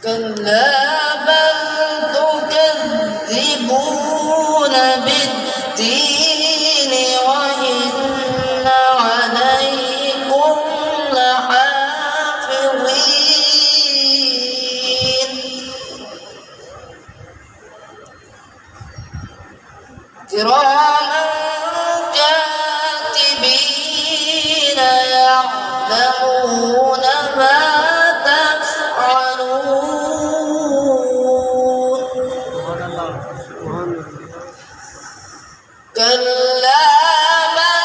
كلا بل تكذبون بالدين وإن عليكم لحافظين كراما كاتبين يعلمون ما كلا بل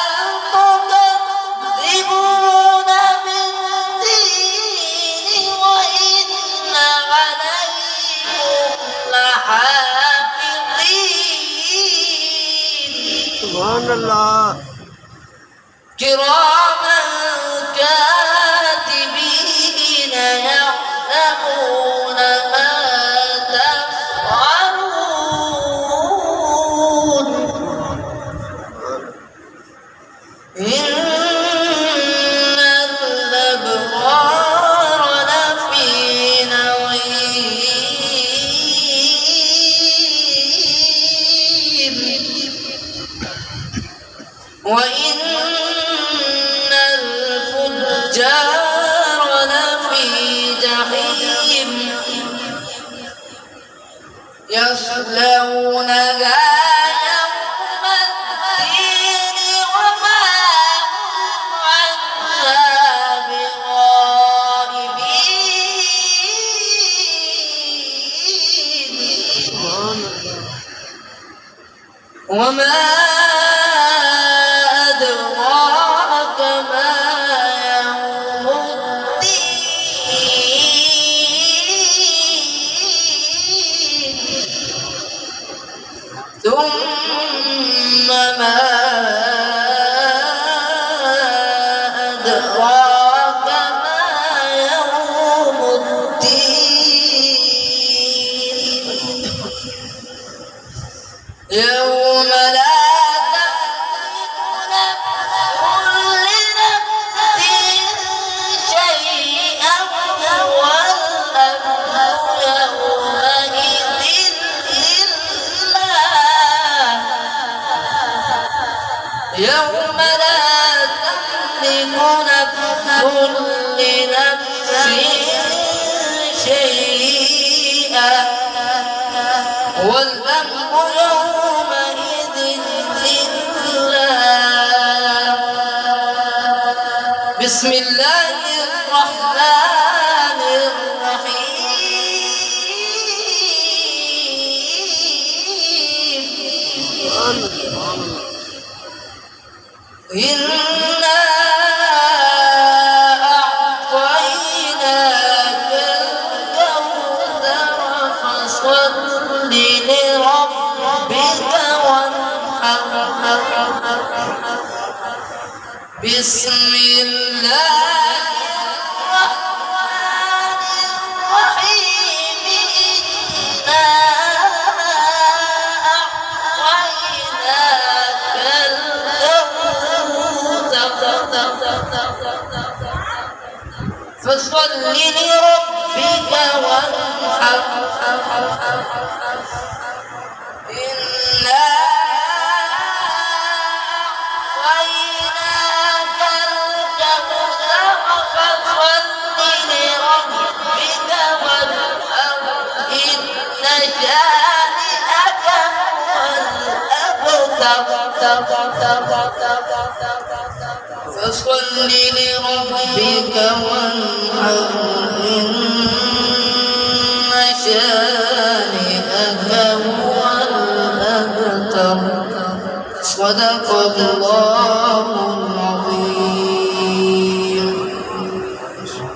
تكذبون بالدين وإن عليكم لحافظين سبحان الله كراما كاتبين يعلمون ما تفعلون إن الأبرار لفي نعيم وإن الفجار لفي جحيم يصلونها يوم الدين وما هم عنها بغائبين وما أدراك ما يوم الدين ثم ما أدراك ما يوم الدين يوم لا يوم لا تملك نفس لنفس شيئا والأمر يومئذ لله بسم الله الرحمن الرحيم إنا أعطيناك الكوثر فصل لربك وانحر بسم الله الرحمن الرحيم إنا فصل لربك وانحر إنا أعطيناك الكوثر فصل لربك وانحر إن شانئك هو الأبتر فصل لربك وانحر إن شانئك هو الأبتر صدق الله